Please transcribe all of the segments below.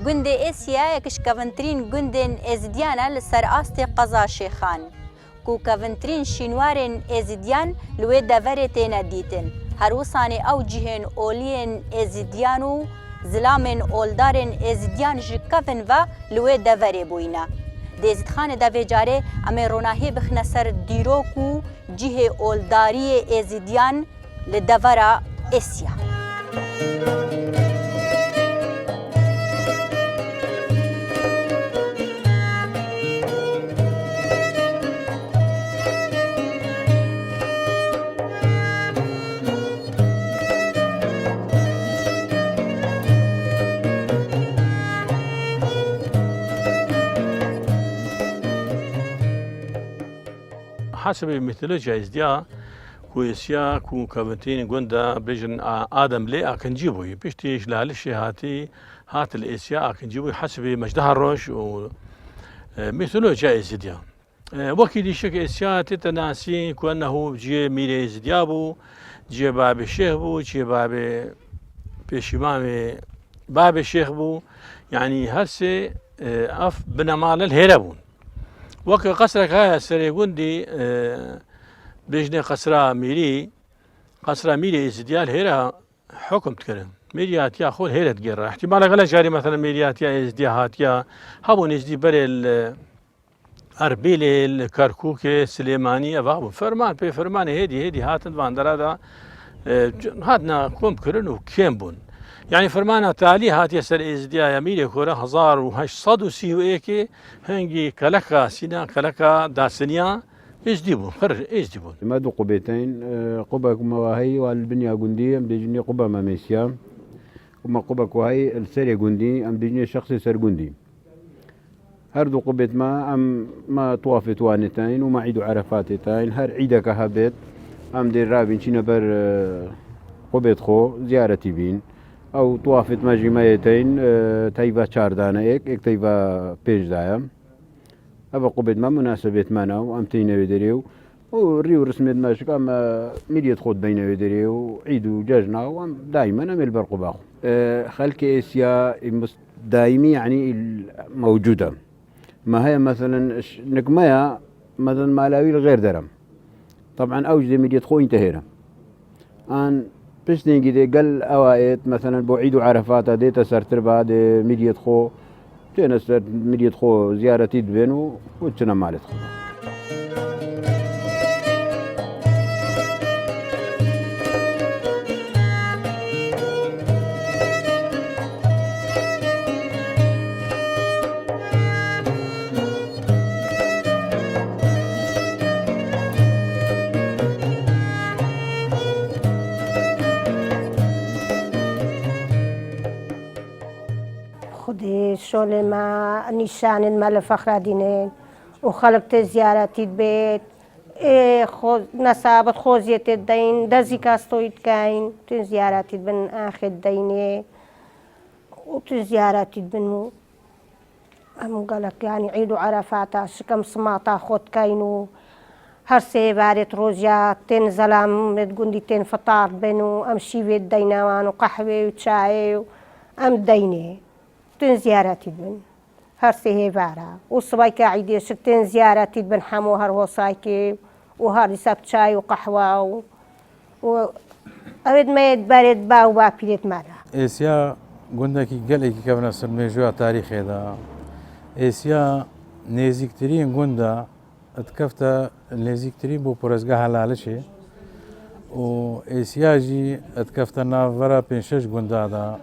گوندê Êsya yekî kevintirîn gundên êzidiyan e li ser astê qeza Şêxan ku kevintirîn şînwarên êzidiyan li wê deverê têne dîtin. Her wisanê ew cihên oliyên êzidiyan û zilamên oldarên êzidiyan ji kevin ve li wê deverê bûyîne. Di êzîdxanê de vê carê em ê ronahiyê bixine ser dîrok û cihê oldariyê êzidiyan li devera Êsya. حسب ميثولوجيا ازديا كويسيا كو كابتين غوندا بيجن ادم لي اكنجيبوي بيشتيش لالشي هات الاسيا اكنجيبوي حسب مجدها الروش و ميثولوجيا ازديا وكيدي شك اسيا تتناسي كانه جي ميري ازديابو جي باب الشيخ بو جي باب بيشمامي باب الشيخ بو يعني هسه اف بنمال الهربون وك قصرك هاي سريغوندي بجني قصرا ميري ازديال هيرا حكم تكرم ميريات يا خول هيرا تقرا احتمال غلا جاري مثلا ميريات يا ازديهات يا هابون ازدي بري اربيلي الكركوكي سليماني ابو فرمان بي فرمان هيدي هاتن باندرادا هادنا كوم كرن وكيمبون يعني فرمانه تالي هات يسر ازديا يميل كورا 1831 هنجي كلكا سينا كلكا داسنيا ازديبون خرج ازديبون مادو قبيتين قبة مواهي والبنيا جندي ام ديجني قبة ماميسيا وما قبة كواهي السري جندي ام ديجني شخصي سر جندي هردو قبيت ما طوافت وانتين وما عيدو عرفاتتين هر عيدك هبت ام دير رابين شنو بر قبيت خو زيارتي بين او طوافت مجمعيتين تايفا چاردانه ايك تايفا بيج دايم ابا قبيت ما مناسبة مانا وام تينا ودريو وريو رسمت ماشك اما ميديت خود بينا ودريو عيدو جاجنا وام دايما اميل برقباخو خلق اسيا دايمي يعني موجودة ما هي مثلا نكمايا مثلا مالاوي الغير درم طبعا اوجد ميديت خو انتهينا ان بشتين كده قل اوائت مثلا بوعيدو عرفات ديتا سرتر بعد ميديت خو تينا سرت ميديت خو زيارتي دبينو وتشنا مالت خو خودی شغل ما نشان مال فخر دینه و خلقت زیارتی بیت خود نصابت خوزیت الدين دزی کاستویت کاین تو زیارتی بن آخر دینه و تو زیارتی بن هم قالك يعني عيدوا عرفات شكم سماطة خود كاينو هر سه بارت روزيات تن زلام متقولي تن فطار بنو أمشي في الدينوان وقهوة وشاي أم دينه تن زيارتي بن هر سه بارا والصبايك عيدي شتن زيارتي بن حمو هر وصايكي وهر سبت شاي وقهوة و أبد ما يتبرد با وبابيلت مرة. إسيا قندكي قلقي كبنا سرمجوا تاريخي دا إسيا نزيكترين قندا اتكفتا نزيكترين بو برزقها حلالشي و إسيا جي اتكفتا نافرا بنشش قندا دا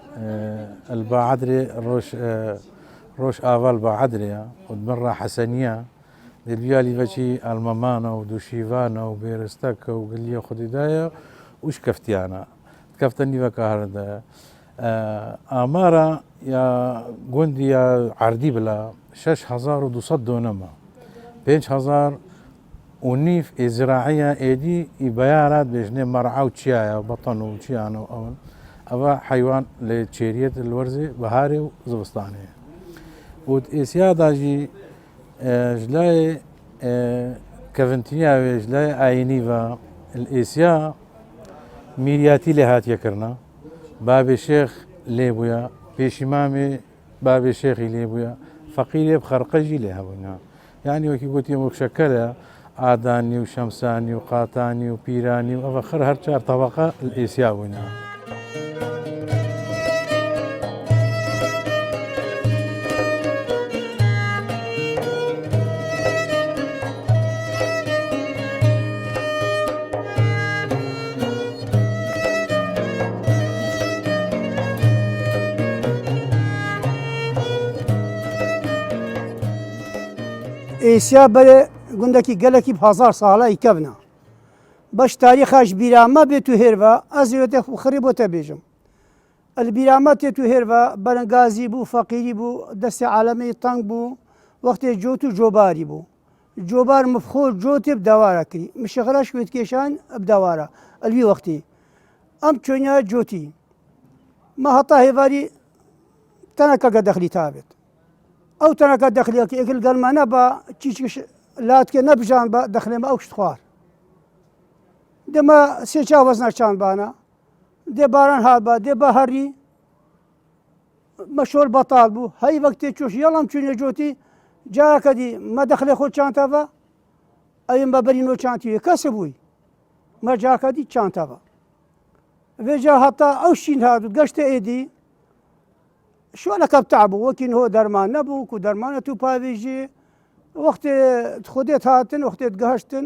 الباعدري روش آفال باعدريا ودمرة حسنية دلبيالي فشي المامانا ودوشيفانا وبيرستاكا وقليا خديدايا وش كفتيانا اتكفتني فكاهردا آمارا يا قندي يا عردي بلا 6200 دونما 5000 ونيف زراعية ايدي بيارات بجنة مرعى وشيايا بطن وشيانا وأون أبا حيوان لتشيرية الورزي بهاري وزبسطاني وإسيادا جي جلاي كفنتيا جلاي آينيفا الإسيا ميرياتي لهات يكرنا باب الشيخ ليبويا پێشیمامێ بابێ شێخی لێ بووە فەقیرێ خەرقەژی لێ هەبوونا یعنی وەکی گوتی وەکشەکەرە ئادانی و شەمسانی و قاتانی و پیرانی و ئەوە خەر هەر چار تەبەقە ئێسیا بوونا. ئێسیا بەرێ گوندێکی گەلێکی هزار ساڵی کەبنا بەش تاریخاش بیرامە بێت و هێرە ئەزیێتە خڕی بۆتە بێژم ئەلبیرامە تێت و هێرە بەرەنگازی بوو فەقیری بوو دەستی عالەمەی تەنگ بوو وەختێ جۆت و جۆباری بوو جۆبار مفخۆ جۆتێ بدەوارە کردی مشغلە شوێت کێشان بدەوارە ئەلوی وەختی ئەم چۆنیا جۆتی مە هەتا هێواری تەنەکەگە دەخلی تابێت ئەو تەنەکە دەخلیەکە ئەگەر گەرمانە بە چیچ لاتکێ نەبژان بە دەخلێمە ئەو شت خوار دێمە سێ چاو وەزنە چاندبانە دێ باران هات بە دێ بە هەری مەشۆر بەتاڵ بوو هەی وەکتێ چۆش یەڵام چونێ جۆتی جاکە دی مە دەخلێ خۆ چانتەڤە ئەوێن بە بەرینۆ چانتیوێ کەسە بووی مە جاکە دی چانتەڤە وێجا هەتا ئەو شین هاتوو گەشتە ئێدی شۆلەکە بتعبوو وەکین هۆ دەرمان نەبوو و دەرمانە تو پاوێژێ وەختێ خودێت هاتن وەختێت گەهشتن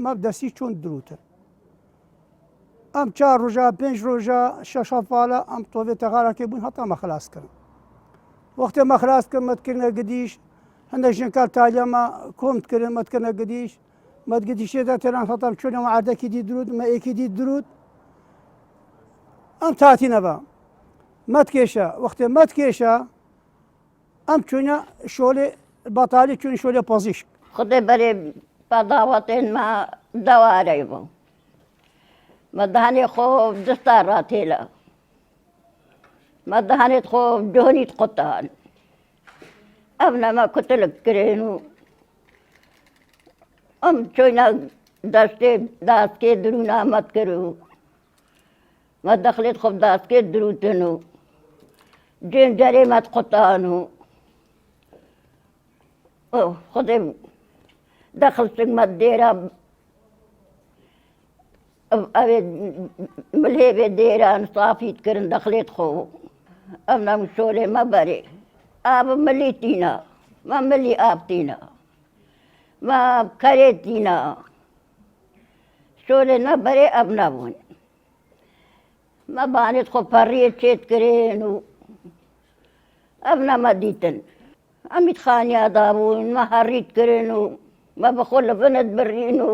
مە دەستی چۆن دروتن ئەم 4 ڕۆژە 5 ڕۆژە 6 هەفاڵە ئەم تۆڤێتە غارەکێ بوون هەتا مەخلاسکردن وەختێ مەخلاسکرد مەتکردنە گدیش هەندێک ژنکار تالیەمە کۆمتکردن مەتکردنە گدیش مەتگدیشێدا تێران هەتام چۆنەوە عەردەکی دی درود مە ئێکی دی درود ئەم تاتینەبە مەتکێشە وەختێ مەتکێشە ئەم چۆنە شۆلێ بەتالی چۆنی شۆلێ پۆزیشک خدای بەرێ بەداوەتێنمە دەوارەی بوو مەدەهانێ خۆ دەستا ڕاتێلە مەدەهانێت خۆ جۆنیت قوتان ئەم نەمە کوتلک کرێن و ئەم چۆنە دەستێ داستکێ درو نامەت کرد و مەدەخلێت خۆ داستکێ دروتن و جێن جەرێمەت قوتان و خدای دەخلتک مە دێرە ئەوێ ملێوێ دێران سافیت کردن دەخلێت خۆ ئەم نەم شۆلێ مەبەرێ ئابە ملی تینە مە ملی ئابتینە مە کەرێتینە شۆلێ نەبەرێ ئەم نەبوون مە بانێت خۆ پەڕیە چێت کرێن و ئەم نەمە دیتن ئەمیت خانیادا بوون مە هەڕیت کرن و مە بەخۆ لە بنت بڕین و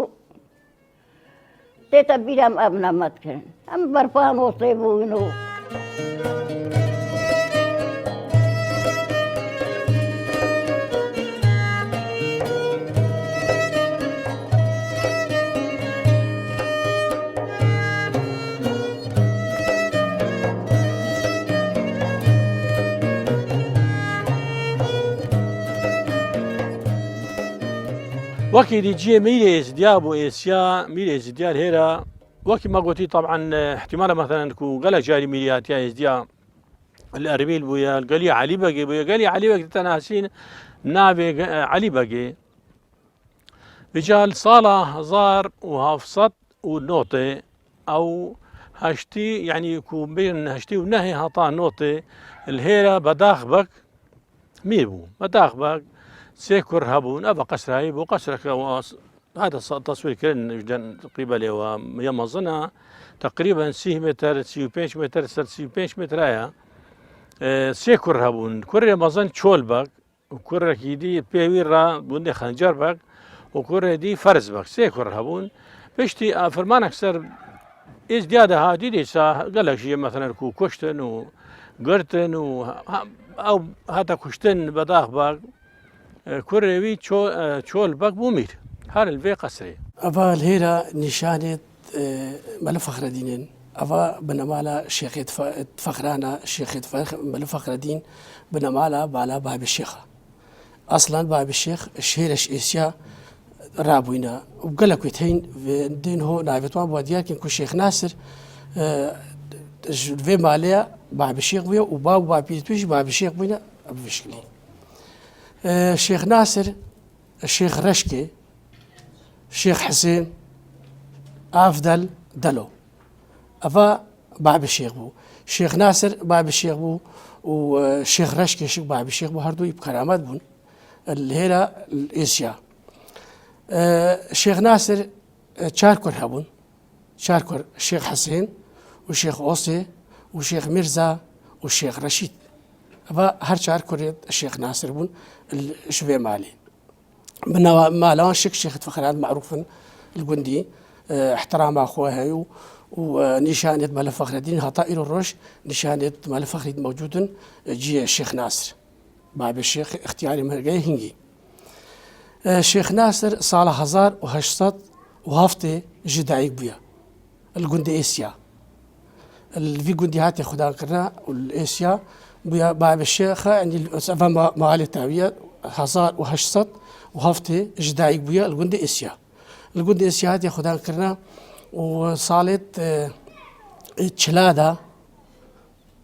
تێتە بیرم ئەم نەمەت کردن ئەم بەرپان وەسێ بوون و وەکی دیجیە میرە ئێزدیا بۆ ئێسیا میرە ئێزدیار هێرە وەکی مەگوتی طبعا احتمالە مثلا کو گەلە جاری میریاتیا ئێزدیا الأربيل بويا قال علي بقي بويا قال علي بقي تناسين نابي علي بقي رجال صالة هزار وهافصت ونوطي أو هشتي يعني يكون بين هشتي ونهي هطا نوطي الهيرة بداخ بك ميبو بداخ بك سيكر هبون أبا قسرة يبو قسرك هذا التصوير كان قبله ويمظنا تقريبا 6 متر 35 متر 35 متر سيكر هبون كره مظن شول بك وكره كيدي بيويرا بوندي خنجر بك وكره دي فرز بك سيكر هبون بشتي فرمان أكثر ازديادة هادي ليسا قال لك شيء مثلا كو كشتن وقرتن أو هذا كشتن بداخ بك كروي شول بك بومير هار الفي قصري أفا الهيرة نشانة مال فخر الدين أفا بنمالا شيخ فخرانا شيخ مال فخر الدين بنمالا بالا باب الشيخ أصلا باب الشيخ الشهيرش إسيا رابوينا وقالك ويتين دين هو نايفتوان بوديار كن كو شيخ ناصر في ماليا باب الشيخ بويا وباب بابيتوش باب الشيخ بوينا بفشكلي الشيخ ناصر الشيخ رشكي الشيخ حسين أفضل دلو أفا باب الشيخ بو الشيخ ناصر باب الشيخ بو والشيخ رشكي شيخ باب الشيخ بو هردو بكرامات بون الهيرا الإسيا الشيخ ناصر شاركر هبون شاركر الشيخ حسين والشيخ أوصي والشيخ مرزا والشيخ رشيد أبا هر شاركر الشيخ ناصر بون الشبه مالي من مالان شيخ فخرات معروف الجندي احترام أخوها ونشانة مال فخر الدين هطائر الرش نشانة مال فخر الدين موجود جي الشيخ ناصر باب الشيخ اختياري مرقاي هنجي الشيخ ناصر صالح هزار وهشتات وهفتي جدايق بيا الجندي إسيا في جندي هاتي خدا كرنا والإسيا بيا باب الشيخ عندي معالي تاوية هزار وهشتات وهفتي جدايق بيا الجندي إسيا الجندي إسيا هاتي خدا كرنا وصالت تشلادا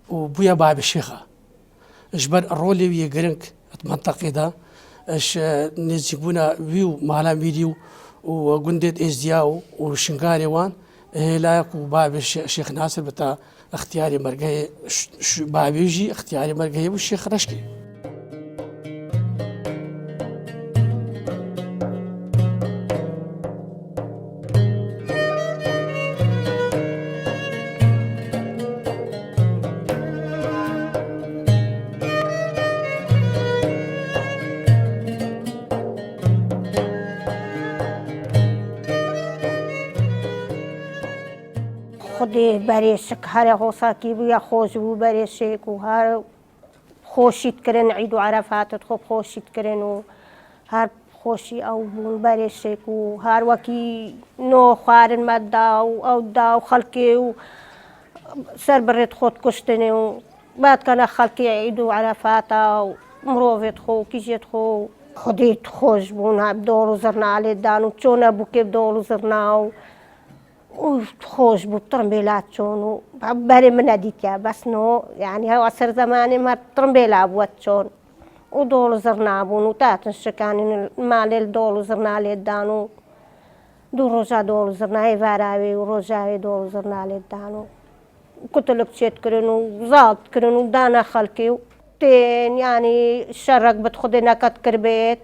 وبيا باب الشيخة اجبر الرولي ويجرنك المنطقة ده اش نزيقونا فيو مالا فيديو وجندت ازدياو وشنغاري وان هلاك وباب الشيخ ناصر بتاع اختياري مرقهي باب يجي اختياري مرقهي والشيخ رشكي خودی برایش هر غوصاکی بیا خوش بو برایش کو هر خوشید کردن عید و عرفات خوب خوشید کردن و هر خوشی او بون برایش کو هر وکی نو خوارن مدا او دا خلقی و سر برد خود کشتنه و بعد کنا خلقی عید و عرفات و مروفت خو کیجت خو خودی خوش بون هم دور زرنا علی دانو چون ابو که دور زرنا وخوش بالترمبيلات شون وبري من هديك بس نو يعني هاو عصر زماني ما ترمبيلا بوات شون ودول زرنابون وتاتن شكانين مالي دول زرنا لي دانو دو روجا دول زرنا هي فاراوي وروجا دول زرنا لي دانو كنت لك تشيت كرنو زالت كرنو دانا خلقي تين يعني الشرق بتخدنا كتكربيت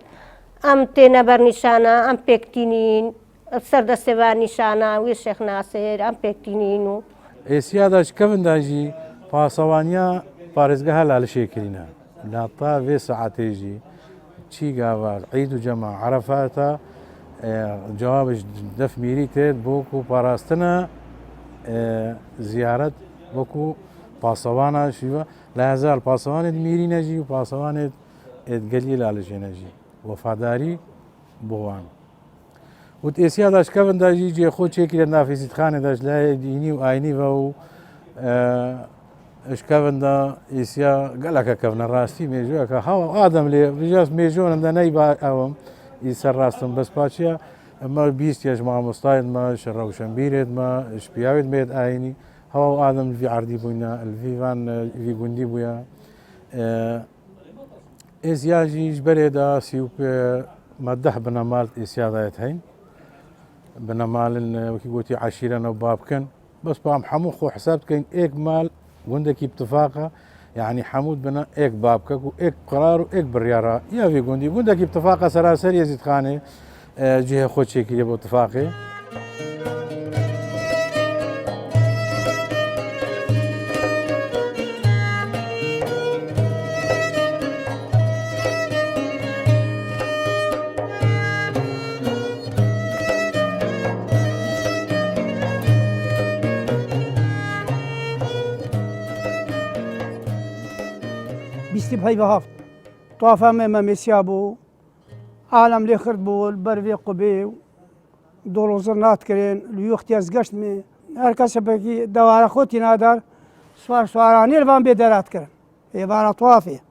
ام تينا برنشانا ام بيكتينين السرد السباني شانا والشيخ ناصر ام بيكتينينو اسياداش كفن داجي فاسوانيا بارزقها لا شيكرينا لا طا ساعتيجي تشي قاوا عيد وجمع عرفاتا جواب دف ميريتت بوكو باراستنا زيارة بوكو باسوانا شيوا لا يزال باسوان ميرينا جي وباسوان قليل على جنجي وفاداري بوان وتأسيا داش كفن داجي جي خود شكل النافذة خانة داش لا ديني وآيني فهو اش كفن دا إسيا قالك كفن الراستي ميجو هاو آدم لي رجاس ميجون عند نايبا أوم يسر راستم بس باشيا ما بيست يا جماعة مستعد ما شرو شنبيرد ما اش بيعود ميد آيني هاو آدم في عردي بوينا الفيفان في جندي بويا إسيا جي جبري دا سيوب مدح بنمال إسيا دايت هين بنمال وكي قلتي عشيرة وباب كان بس بام حمو خو حسابت كان إيك مال عندك اتفاقه يعني حمود بنا إيك بابك وإيك قرار وإيك بريارة يا في قندي عندك اتفاقه سراسر يزيد خانه جهه خود شكل يبو اتفاقي بیستی بهی به هفت طوافا ما مسیابو عالم لی خرد بو البروی قبی دولو زرنات کرین لیوختی از گشت می هر کسی بکی دوار خودی ندار سوارانی الوان بیدارات کرن عبارة طوافی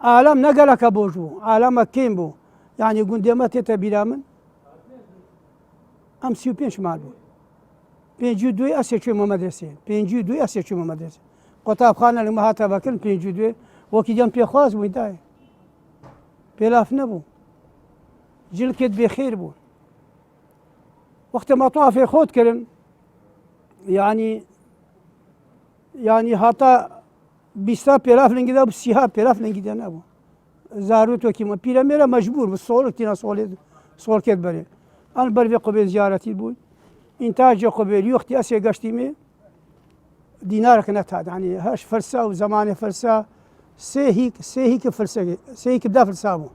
عالم نقلك بوجو عالم كيم بو يعني قندي ما تتا بلا من ام 35 مال بو پێنجی دوی ئەسێ چێمە مەدرسێ پێنجی دوی ئەسێ چێمە مەدرسێ قوتابخانە لە مەهاتە بەکردن پێنجی دوێ وەکی دەم پێخواز بووی دایە پێلاف نەبوو جلکت بێخێر بوو وەختە مەتوافێ خۆت کردن یعنی هاتا بیستا پێلاف لەنگیدا بوو سیها پێلاف لەنگیدا نەبوو زاروت وەکیمە پیرەمێرە مەجبور بوو سۆڵک تینە سۆڵکێت بەرێ ئەن بەرێ قوبێ زیارەتی بووی ئینتاجە قوبێری وەختی ئەسێ گەشتیمێ دینارێک نەتات ینی هەش فەرسا و زەمانێ فەرسا سێ هیکە فەرسە سێ هیکە دا فەرسا بوو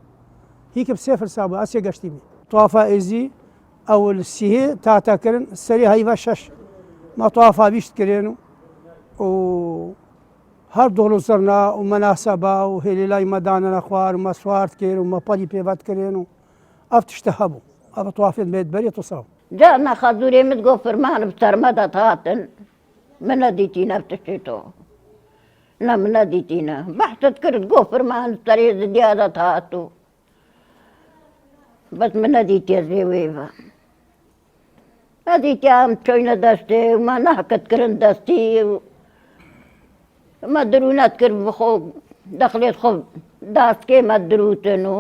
هیکە سێ فەرسا بوو ئەسێ گەشتیمێ توافا ئێزی ئەول سیهێ تاتەکردن سەری هەیڤە شەش مەتوافا بیشت کرێن و هەر دۆڵ و زەرنا و مەناسەبا و هێلێلای مەدانە خوار و مەسوارد کرد و مەپەلی پێبەت کرێن و ئەف تشتە هەبوو ئەبە توافێت بێت بەرێت و ساو جا نەخەزوورێ مت گۆ فرمان بتەرمەدەت هاتن منە دیتینە بتشتێتەوە نە منە دیتینە بەحتت کرد گۆ فرمان تەرێ زیادەت هاتوو بەس منە دیتێ زێوێڤە ئەدیتیام چۆینە دەستێ ومە نەحکتکردن دەستی مە درونەت کرد بخۆ دەخلێت خۆ داستکێ مە دروتن و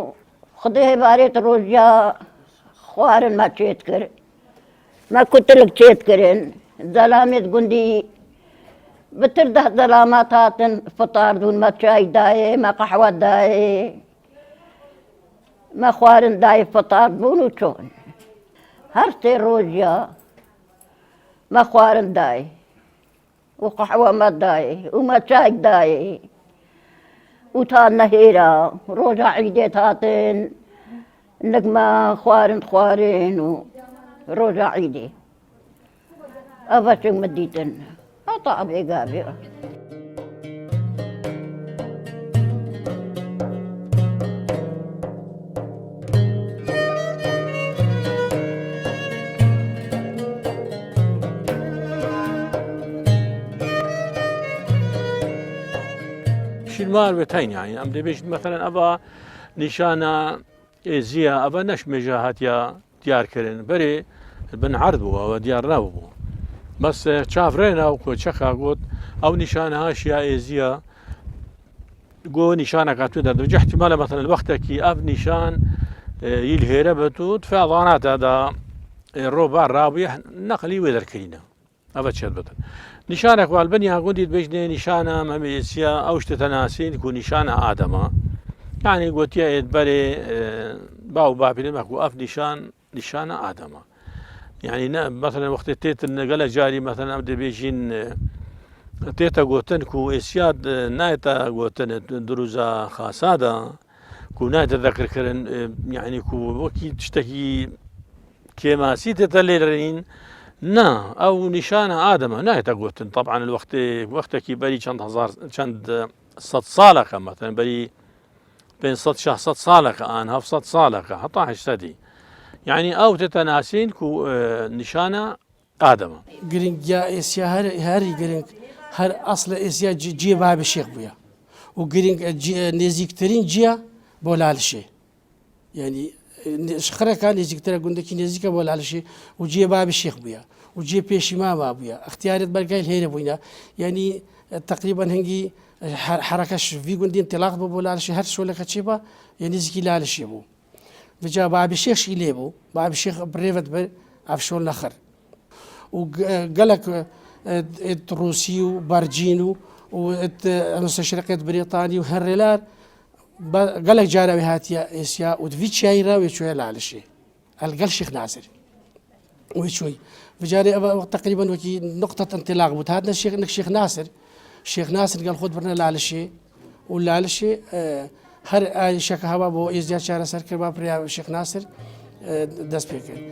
خدای هێبارێت ڕۆژیا خوارن مە چێت کرد مە کوتلک چێت کردن زەلامێت گوندی بتر دە زەلامات هاتن فتاردون مە چای دایێ مە قەحوە دایێ مە خوارن دایێ فتارد بوون و چۆن هەر سێ ڕۆژیا مە خوارن دایێ و قەحوە مە دایێ و مە چای دایێ و تا نەهێرا ڕۆژە عیدێت هاتن نەکمە خوارن و ڕۆژە عیدێ ئەڤە چێمە دیتن هەتا بێگا بێ شینوار بێتین یانی ئەم دەبێت مەثەن ئەڤە نیشانە ئێزیە ئەڤە نەشمێژە هاتیە دیارکردن بەرێ بن عرض بووە ئەوە دیار نابوو بەس چاڤڕێنە و کۆچەخا گوت ئەو نیشانەهاشیا ئێزیە گۆ نیشانەکە تو دەردەوجە احتیمالە مەثەن وەختێکی ئەف نیشان یل هێرە بەتوت فێڵاناتەدا ڕۆبار ڕابووە نەقلی وێ دەرکەینە ئەوە چێت بتن نیشانێک والبنیا گوندیت بێژنێ نیشانە مەمێسیە ئەو شتە ناسین و نیشانە ئادەمە یعنی گوتیایەت بەرێ باو باپیرمەکو ئەف نیشانە ئادەمە یعنی مثلا وەختی تێتن نەگەلە جاری مەثەن ئەم دەبێژین تێتە گوتن و ئێسیاد نایەتە گوتن دروزە خاسادە و نایەتە دەکردکردن یعنی وەکی شتێکی کێماسی تێتە لێرەین نا ئەو نیشانە ئادەمە نایەتە گوتن طبعا وەختێکی بەری چەند سەد ساڵەکە مەثەن بەری 500 600 ساڵەکە ئان 700 ساڵەکە هەتا 800 یعنی ئەو تێتە ناسین و نیشانە ئادەمە گرنگیا ئێسیا هەری گرنگ هەر ئەسلە ئێسیا جێ بابێ شێخ بووە و گرنگ نێزیکترین جیە بۆ لالشێ یعنی خەرەکان نێزیکترە گوندێکی نێزیکە بۆ لالشێ و جێ بابێ شێخ بووە و جێ پێشی ماما بووە اختیارێت بەرگای هێرە بووینە یعنی تقریبا هەنگی حرەکەش وی گوندی انطلاق بۆ لالشێ هەر شۆلەکە چێ بە یعنی نێزیکی لالشێ بوو بجا بابێ شێخشی لێ بوو بابێ شێخ برێوت بەر ئەفشۆل نەخر و گەلک رووسی و بەرجین و شرقێت بریتانی و هەرێلار گەلک جاراوی هاتیە ئێسیا و دوی چایراوێ چۆیە لالشێ ئەلگەل شێخ ناسر وی چۆی بجارێ ئەوە تقریبا وەکی نقطة انطلاق بوو هاتنە شێخ ناسر شێخ ناسر گەل خۆت برنە لالشێ و لالشێ هەر ئایشەکە هەوا بۆ ئێزیا چارەسەر کرد با پریا شێخ ناسر دەست پێ کرد.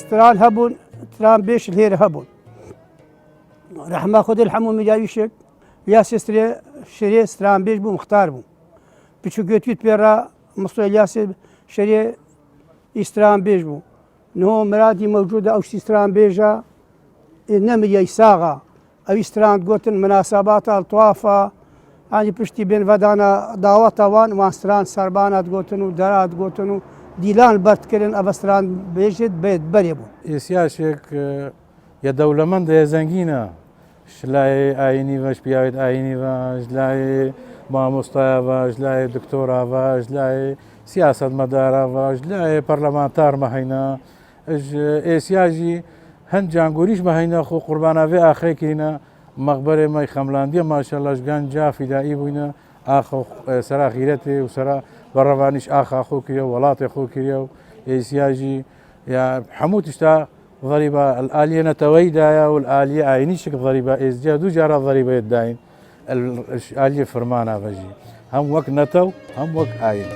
ستران هەبوون تران بێش لێرە هەبوون ڕەحمە خودی هەموو میداویشێک یا شرێ ستران بێش بوو مختار بوو بچوو گوێتویت پێڕا مستۆ یاسێ شري استران بيجبو نو مرادي موجودة أو استران بيجا نمي يساغا أو استران قوتن مناسبات الطوافة يعني بشتي بين فدانا دعوة وان واستران سربانات قوتن ودرات قوتن دیلان برد کردن ئەڤستران بێژێت بێت بەرێ بوو ئێسیاشێک یە دەوڵەمەندە یە زەنگینە شلای ئاینی بەش پیاوێت ئاینی باش لای مامۆستایە باش لای دکتۆرا باش لای سیاست مەدارا باش لای پەرلەمانتار مەهەینە ئێسیاژی هەند جانگۆریش مەهەینە خۆ قورباناوێ ئاخێکینە مەغبەرێ مەی خەملاندیە ماشەڵەشگان جا فیدایی بووینە ئاخە سەرا خیرەتێ و سەرا بەڕەوانیش ئاخا خۆکرێ و وڵاتی خۆکرێ و ئێسیاژی هەموو تشتا ضريبة الآلية نتويدا والآلية عيني شك ضريبة إزديا دو جارة ضريبة يداين الآلية فرمانة بجي هم وقت نتو هم وقت آين